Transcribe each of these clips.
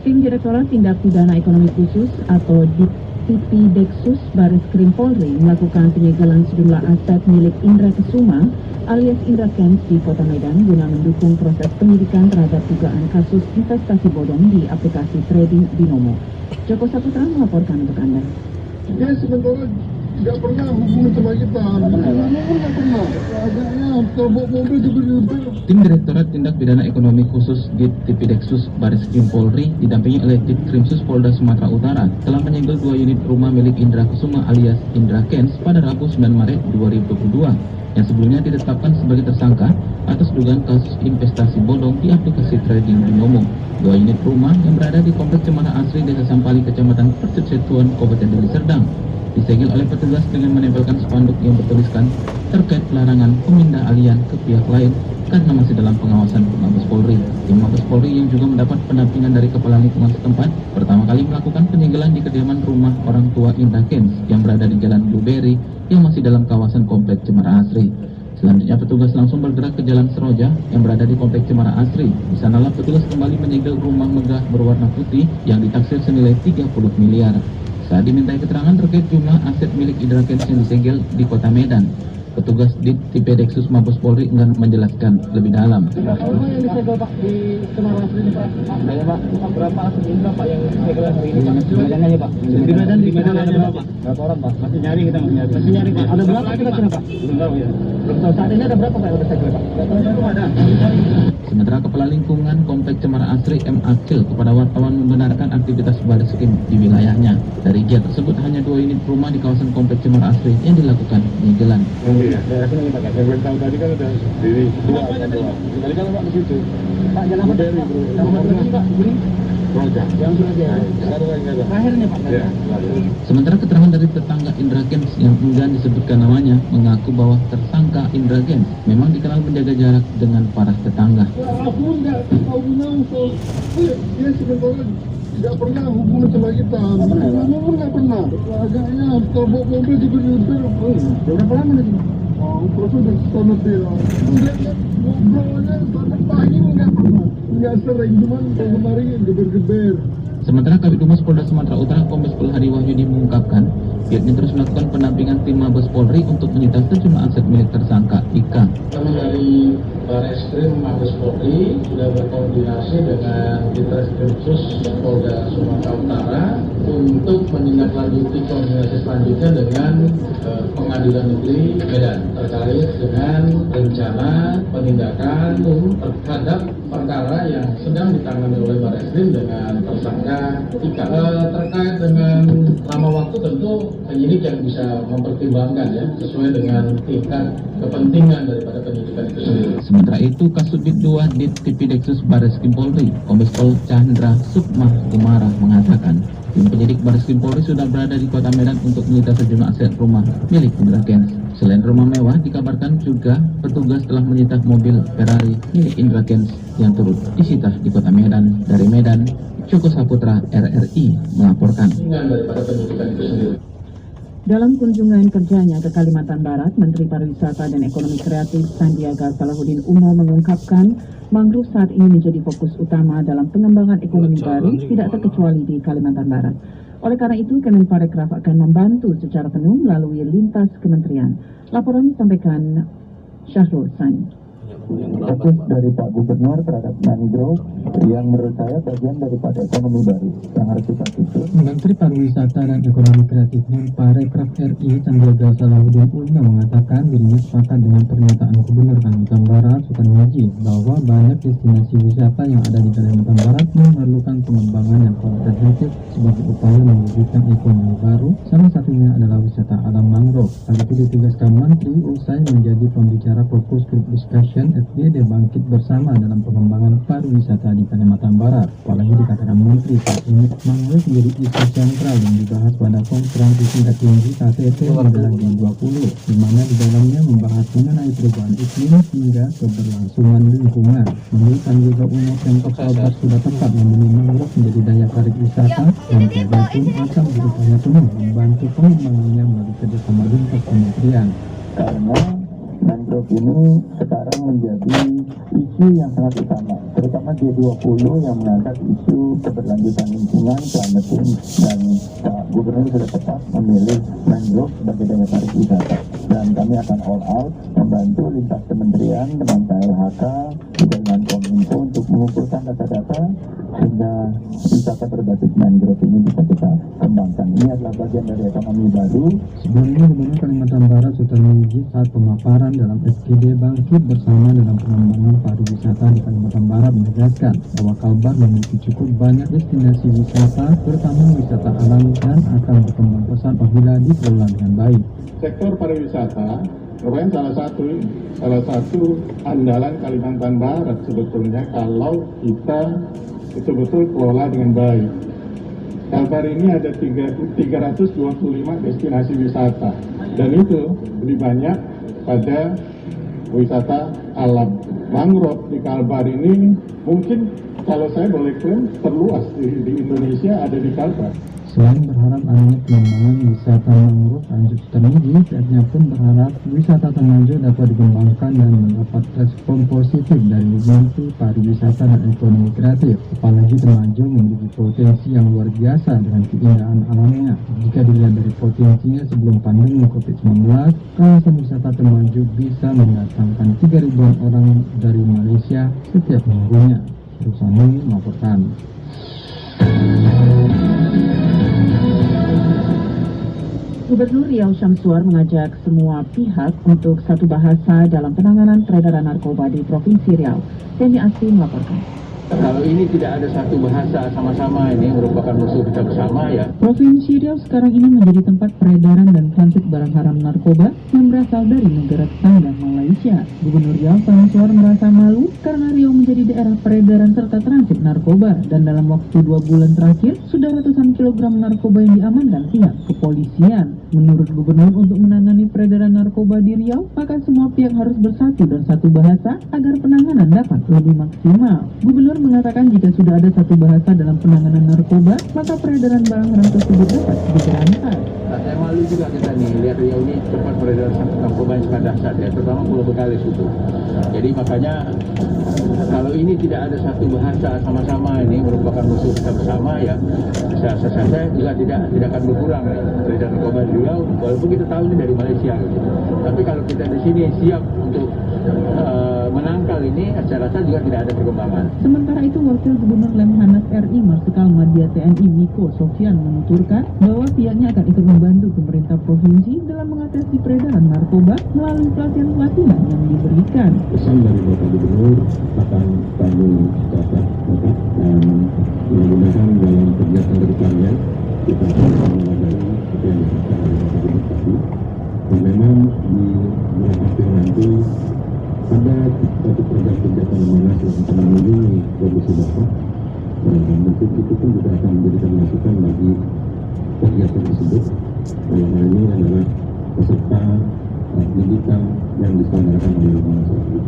Tim Direktorat Tindak Pidana Ekonomi Khusus atau Tipideksus Bareskrim Polri melakukan penyegelan sejumlah aset milik Indra Kesuma alias Indra Kents di Kota Medan guna mendukung proses penyidikan terhadap dugaan kasus investasi bodong di aplikasi trading Binomo. Joko Saputra melaporkan untuk Anda. Ya, sementara tidak pernah hubungan sama kita. Nggak pernah. Agaknya bawa mobil juga. Tim Direktorat Tindak Pidana Ekonomi Khusus Tipideksus Bareskrim Polri didampingi oleh Ditkrimsus Polda Sumatera Utara telah menyegel 2 unit rumah milik Indra Kesuma alias Indra Kents pada Rabu 9 Maret 2022 yang sebelumnya ditetapkan sebagai tersangka atas dugaan kasus investasi bodong di aplikasi trading Binomo. 2 unit rumah yang berada di Komplek Cemara Asri, Desa Sampali, Kecamatan Persetujuan, Kabupaten Deli Serdang disegel oleh petugas dengan menempelkan spanduk yang bertuliskan terkait pelarangan pemindah alian ke pihak lain karena masih dalam pengawasan Mabes Polri. Tim Mabes Polri yang juga mendapat pendampingan dari Kepala Lingkungan setempat pertama kali melakukan penyegelan di kediaman rumah orang tua Indra Kents yang berada di Jalan Blueberry yang masih dalam kawasan Komplek Cemara Asri. Selanjutnya petugas langsung bergerak ke Jalan Seroja yang berada di Komplek Cemara Asri. Di sanalah petugas kembali menyegel rumah megah berwarna putih yang ditaksir senilai 30 miliar. Saat dimintai keterangan terkait jumlah aset milik Indra Kents yang disegel di Kota Medan, petugas di Tipideksus Mabes Polri enggan menjelaskan lebih dalam. Rumah yang disegel Pak di Cemara Asri ini Pak, ada Pak, berapa aset Indra Pak yang disegel hari ini Pak? Di Medan aja Pak. Di Medan ada berapa? Berapa orang Pak? Masih nyari kita masih nyari Pak. Ada berapa kira-kira Pak? Belum tahu ya. Belum tahu. Saat ini ada berapa Pak yang udah disegel Pak? Belum ada. Sementara Kepala Lingkungan Komplek Cemara Asri M. Akil kepada wartawan membenarkan aktivitas Bareskrim di wilayahnya. Dari giat tersebut hanya 2 unit rumah di kawasan Komplek Cemara Asri yang dilakukan penyegelan. Daerah sini Pak, yang tahu tadi kan ada diri dua. Tadi kan Pak di situ. Pak jalan apa dari Pak? Ini Roja. Yang Roja. Akhirnya Pak. Ya. Sementara keterangan dari tetangga Indra Kents yang enggan disebutkan namanya mengaku bahwa tersangka Indra Kents memang dikenal menjaga jarak dengan para tetangga. Aku nggak tahu soal dia sebenarnya tidak pernah hubungan sama kita. Nggak pernah. Agaknya bawa mobil juga berapa lama lagi? Terus udah setahun lebih lah. Ngobrolnya sampai pagi nggak pernah. Nggak sering, cuman kemarin geber-geber. Sementara Kabid Humas Polda Sumatera Utara Kombes Pol Hari Wahyudi mengungkapkan pihaknya terus melakukan pendampingan tim Mabes Polri untuk menyita sejumlah aset milik tersangka Ika. Kami dari Bareskrim Mabes Polri sudah berkoordinasi dengan Ditreskrimsus Polda Sumatera Utara untuk menindaklanjuti koordinasi selanjutnya dengan Pengadilan Negeri Medan terkait dengan rencana penindakan terhadap perkara yang sedang ditangani oleh Bareskrim dengan tersangka Ika. Terkait dengan lama waktu tentu penyidik yang bisa mempertimbangkan ya sesuai dengan tingkat kepentingan daripada penyidikan itu sendiri. Sementara itu, Kasubdit 2 di Tipideksus Bareskrim Polri, Kombes Pol Chandra Sukma Kumara mengatakan, tim penyidik Bareskrim Polri sudah berada di Kota Medan untuk menyita sejumlah aset rumah milik Indra Kents. Selain rumah mewah, dikabarkan juga petugas telah menyita mobil Ferrari milik Indra Kents yang turut disita di Kota Medan. Dari Medan, Joko Saputra RRI melaporkan. Daripada penyidikan itu sendiri. Dalam kunjungan kerjanya ke Kalimantan Barat, Menteri Pariwisata dan Ekonomi Kreatif Sandiaga Salahuddin Uno mengungkapkan mangrove saat ini menjadi fokus utama dalam pengembangan ekonomi baru, tidak terkecuali di Kalimantan Barat. Oleh karena itu, Kemenparekraf akan membantu secara penuh melalui lintas kementerian. Laporan disampaikan Syahrul Sani. Fokus dari Pak Gubernur terhadap mangrove yang menurut saya bagian daripada ekonomi baru yang harus kita susun. Menteri Pariwisata dan Ekonomi Kreatif Kemenparekraf RI Sandiaga Salahuddin Uno mengatakan dirinya sepakat dengan pernyataan Gubernur Kalimantan Barat Sukarnoji bahwa banyak destinasi wisata yang ada di Kalimantan Barat memerlukan pengembangan yang komprehensif sebagai upaya mewujudkan ekonomi baru. Salah satunya adalah wisata alam mangrove. Hal itu ditegaskan Menteri usai menjadi pembicara fokus group discussion FGD Bangkit Bersama dalam pengembangan pariwisata di Kalimantan Barat. Apalagi dikatakan Menteri saat ini mangrove menjadi isu sentral yang dibahas pada konferensi tingkat tinggi KTT pada G20, di mana di dalamnya membahas mengenai perubahan iklim hingga keberlangsungan lingkungan. Menurut Sandiaga Uno, Pemkot Kalbar sudah tepat memilih mangrove menjadi daya tarik wisata dan Polda pun akan berupaya penuh membantu pengembangannya melalui kerjasama lintas kementerian. Karena mangrove mangrove ini sekarang menjadi isu yang sangat utama, terutama G20 yang mengangkat isu keberlanjutan lingkungan, climate change, dan Pak Gubernur sudah tepat memilih mangrove sebagai daya tarik wisata. Dan kami akan all out membantu lintas kementerian dengan KLHK dengan Kominfo untuk mengumpulkan data-data sehingga wisata berbasis mangrove ini bisa kita kembangkan. Ini adalah bagian dari ekonomi baru. Sebelumnya, Gubernur Kalimantan Barat Sutarmiji saat pemaparan dalam SKD Bangkit Bersama dalam pengembangan pariwisata di Kalimantan Barat menegaskan bahwa Kalbar memiliki cukup banyak destinasi wisata, terutama wisata alam, dan akan berkembang pesat apabila dikelola dengan baik. Sektor pariwisata merupakan salah satu andalan Kalimantan Barat sebetulnya kalau kita betul-betul kelola dengan baik. Kalbar ini ada 325 destinasi wisata dan itu lebih banyak pada wisata alam. Mangrove di Kalbar ini mungkin kalau saya boleh klaim terluas di Indonesia ada di Kalbar. Selain berharap adanya pengembangan wisata mangrove, lanjut Sutarmiji, pihaknya pun berharap wisata Temajo dapat dikembangkan dan mendapat respon positif dari industri pariwisata dan ekonomi kreatif. Apalagi Temajo memiliki potensi yang luar biasa dengan keindahan alamnya. Jika dilihat dari potensinya sebelum pandemi COVID-19, kawasan wisata Temajo bisa mendatangkan 3.000-an orang dari Malaysia setiap minggunya. Rusani melaporkan. Gubernur Riau Syamsuar mengajak semua pihak untuk satu bahasa dalam penanganan peredaran narkoba di Provinsi Riau. Teni Asri melaporkan. Kalau ini tidak ada satu bahasa sama-sama, ini merupakan musuh kita bersama ya. Provinsi Riau sekarang ini menjadi tempat peredaran dan transit barang haram narkoba yang berasal dari negara tetangga Malaysia. Gubernur Riau Syamsuar merasa malu karena Riau menjadi daerah peredaran serta transit narkoba dan dalam waktu 2 bulan terakhir sudah ratusan kilogram narkoba yang diamankan pihak kepolisian. Menurut Gubernur, untuk menangani peredaran narkoba di Riau, maka semua pihak harus bersatu dan satu bahasa agar penanganan dapat lebih maksimal. Gubernur mengatakan jika sudah ada satu bahasa dalam penanganan narkoba, maka peredaran barang haram tersebut dapat diberantas. Nah, saya malu juga kita nih, lihat Riau ini tempat peredaran narkoba yang sangat dahsyat ya, terutama Pulau Begalis itu. Jadi makanya kalau ini tidak ada satu bahasa sama-sama, ini merupakan musuh kita bersama ya, saya juga tidak akan berkurang ya, peredaran narkoba di Riau, walaupun kita tahu ini dari Malaysia gitu. Tapi kalau kita di sini siap untuk menangkal ini, saya rasa juga tidak ada perkembangan. Sementara itu, Wakil Gubernur Lemhanas RI Marsikal Madya TNI Miko Sofyan menuturkan bahwa pihaknya akan ikut membantu pemerintah provinsi dalam mengatasi peredaran narkoba melalui pelatihan-pelatihan yang diberikan. Pesan dari Bapak Gubernur akan kami catat dan mudah-mudahan dalam kegiatan berikutnya kita akan mengadai apa yang disampaikan oleh Bapak Gubernur tadi. Dan memang di bulan April nanti ada satu program kegiatan mana yang akan mengunjungi Provinsi Bapak, dan mungkin itu pun juga akan menjadikan masukan bagi kegiatan tersebut. Dalam hal ini adalah peserta pendidikan yang diselenggarakan oleh masyarakat.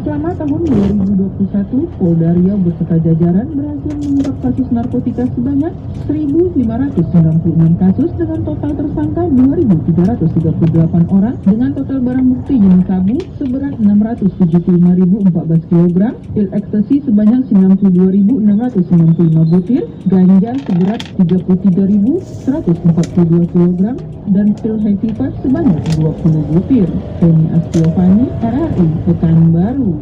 Selama tahun 2021, Polda Riau beserta jajaran berhasil mengungkap kasus narkotika sebanyak 1.596 kasus dengan total tersangka 2.338 orang dengan total barang bukti jenis sabu seberat 675.014 kg, pil ekstasi sebanyak 92.695 butir, ganja seberat 33.142 kg, dan pil happy pass sebanyak 20 butir. Teni Astiovani, RRI, Pekanbaru.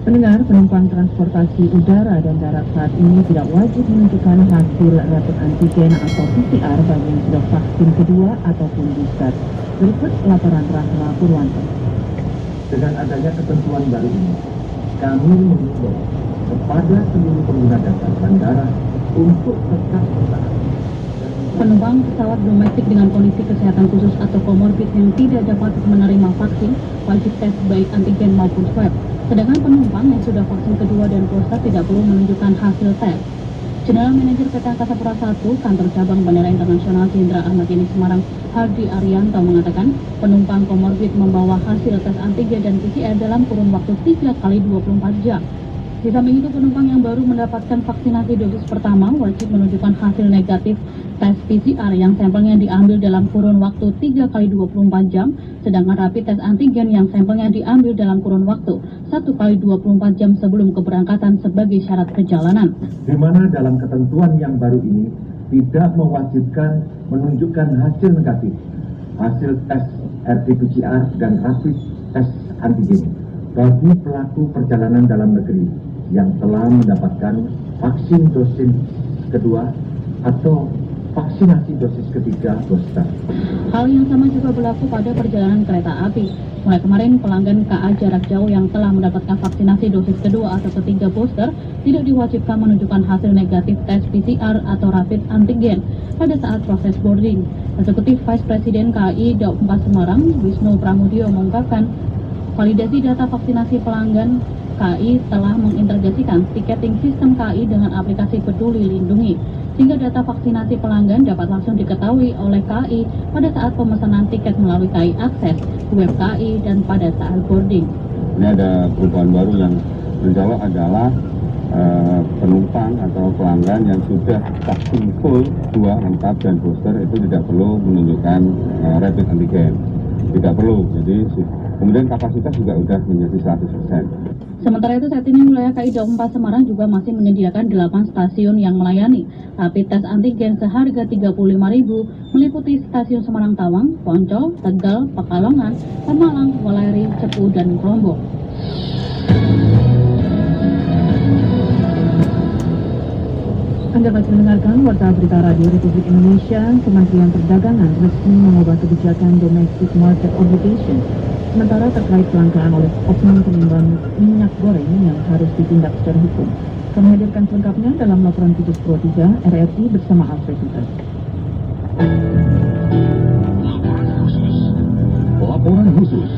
Pendengar, penumpang transportasi udara dan darat saat ini tidak wajib menunjukkan hasil rapid antigen atau PCR bagi yang sudah vaksin kedua ataupun booster. Berikut laporan Rahma Purwanto. Dengan adanya ketentuan baru ini, kami mengimbau kepada seluruh pengguna jasa bandara untuk tetap bertahan. Penumpang pesawat domestik dengan kondisi kesehatan khusus atau komorbid yang tidak dapat menerima vaksin wajib tes baik antigen maupun swab. Sedangkan penumpang yang sudah vaksin kedua dan booster tidak perlu menunjukkan hasil tes. General Manager PT Angkasa Pura I, Kantor Cabang Bandara Internasional Jenderal Ahmad Yani Semarang, Hardi Arianto mengatakan penumpang komorbid membawa hasil tes antigen dan PCR dalam kurun waktu 3 kali 24 jam. Di samping itu, penumpang yang baru mendapatkan vaksinasi dosis pertama wajib menunjukkan hasil negatif tes PCR yang sampelnya diambil dalam kurun waktu 3 kali 24 jam, sedangkan rapid tes antigen yang sampelnya diambil dalam kurun waktu 1 kali 24 jam sebelum keberangkatan sebagai syarat perjalanan. Di mana dalam ketentuan yang baru ini tidak mewajibkan menunjukkan hasil negatif, hasil tes RT-PCR dan rapid tes antigen bagi pelaku perjalanan dalam negeri yang telah mendapatkan vaksin dosis kedua atau vaksinasi dosis ketiga booster. Hal yang sama juga berlaku pada perjalanan kereta api. Mulai kemarin, pelanggan KA jarak jauh yang telah mendapatkan vaksinasi dosis kedua atau ketiga booster tidak diwajibkan menunjukkan hasil negatif tes PCR atau rapid antigen pada saat proses boarding. Eksekutif Vice Presiden KAI Daob 4 Semarang, Wisnu Pramudio mengungkapkan, validasi data vaksinasi pelanggan KAI telah mengintegrasikan tiketing sistem KAI dengan aplikasi Peduli Lindungi, sehingga data vaksinasi pelanggan dapat langsung diketahui oleh KAI pada saat pemesanan tiket melalui KAI Akses, web KAI, dan pada saat boarding. Ini ada perubahan baru yang mencolok adalah penumpang atau pelanggan yang sudah vaksin full 2 lengkap dan booster itu tidak perlu menunjukkan rapid antigen, tidak perlu. Jadi kemudian kapasitas juga sudah menjadi 100%. Sementara itu, saat ini wilayah KAI Daob 4 Semarang juga masih menyediakan 8 stasiun yang melayani rapid tes antigen seharga Rp35.000 meliputi stasiun Semarang Tawang, Poncol, Tegal, Pekalongan, Pemalang, Waleri, Cepu, dan Lombok. Anda masih mendengarkan Warta Berita Radio Republik Indonesia. Kementerian Perdagangan resmi mengubah kebijakan Domestic Market Obligation sementara terkait kelangkaan oleh oknum penimbang minyak goreng yang harus ditindak secara hukum. Kami hadirkan selengkapnya dalam laporan khusus Pro 3 RRI bersama Alfred Tutas. Laporan khusus.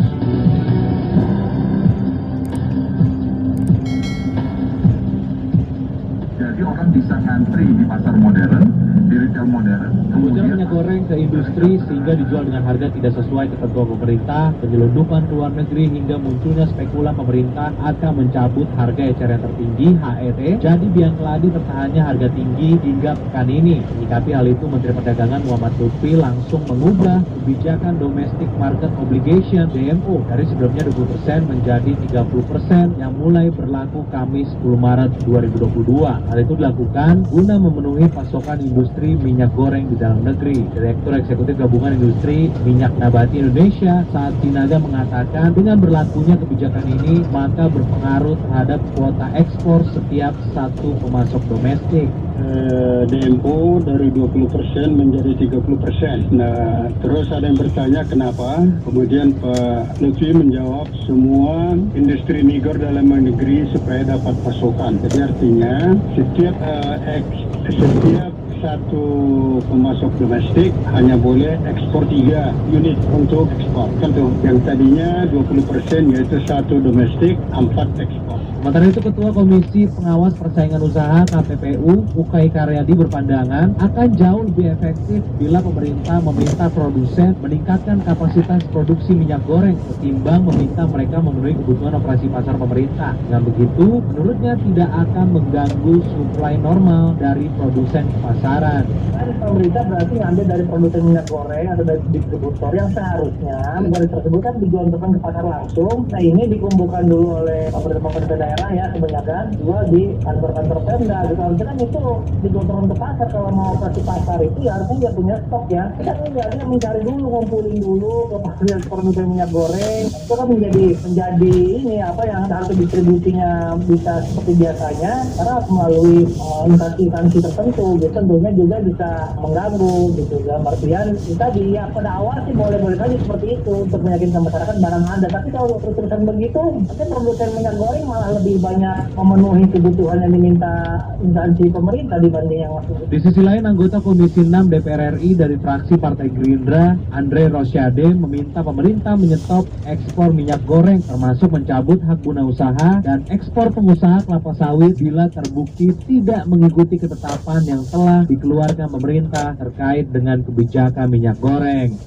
Jadi orang bisa ngantri di pasar modern, di retail modern. Kemudian minyak goreng ke industri sehingga dijual dengan harga tidak sesuai ketentuan pemerintah, penyelundupan ke luar negeri hingga munculnya spekulan pemerintah akan mencabut harga eceran tertinggi HET. Jadi biang keladi tertahannya harga tinggi hingga pekan ini. Menyikapi hal itu, Menteri Perdagangan Muhammad Lutfi langsung mengubah kebijakan Domestic Market Obligation DMO dari sebelumnya 20% menjadi 30% yang mulai berlaku Kamis 10 Maret 2022. Hal itu dilakukan guna memenuhi pasokan industri minyak goreng di dalam negeri. Direktur Eksekutif Gabungan Industri Minyak Nabati Indonesia, Saad Sinaga, mengatakan dengan berlakunya kebijakan ini maka berpengaruh terhadap kuota ekspor setiap satu pemasok domestik. DMO dari 20% menjadi 30%. Nah, terus ada yang bertanya kenapa? Kemudian Pak Lutfi menjawab semua industri migas dalam negeri supaya dapat pasokan. Jadi artinya setiap satu pemasok domestik hanya boleh ekspor 3 unit untuk ekspor. Kan tuh, yang tadinya 20% yaitu 1 domestik, 4 ekspor. Sementara itu, Ketua Komisi Pengawas Persaingan Usaha KPPU, Ukay Karyadi, berpandangan akan jauh lebih efektif bila pemerintah meminta produsen meningkatkan kapasitas produksi minyak goreng ketimbang meminta mereka memenuhi kebutuhan operasi pasar pemerintah. Dengan begitu, menurutnya tidak akan mengganggu suplai normal dari produsen ke pasaran. Pemerintah berarti ngambil dari produsen minyak goreng atau dari distributor yang seharusnya dari tersebut kan dijual ke pasar langsung. Nah, ini dikumpulkan dulu oleh pemerintah daerah ya kebanyakan, jual di kantor-kantor Pemda gitu. Harusnya kan itu dijual ke pasar. Kalau mau operasi pasar itu ya harusnya dia punya stok ya. Kita harusnya mencari dulu, ngumpulin dulu ke produsen minyak goreng. Itu kan menjadi ini apa yang harus distribusinya bisa seperti biasanya, karena melalui instansi tertentu gitu, tentunya juga bisa mengganggu gitu. Dalam artian tadi ya pada awal sih boleh-boleh saja seperti itu untuk meyakinkan masyarakat barang ada, tapi kalau terus-terusan begitu nanti produsen minyak goreng malah lebih banyak memenuhi kebutuhan yang diminta instansi pemerintah dibanding yang masuk. Di sisi lain, anggota Komisi 6 DPR RI dari fraksi Partai Gerindra, Andre Rosyade, meminta pemerintah menyetop ekspor minyak goreng termasuk mencabut hak guna usaha dan ekspor pengusaha kelapa sawit bila terbukti tidak mengikuti ketetapan yang telah dikeluarkan pemerintah terkait dengan kebijakan minyak goreng.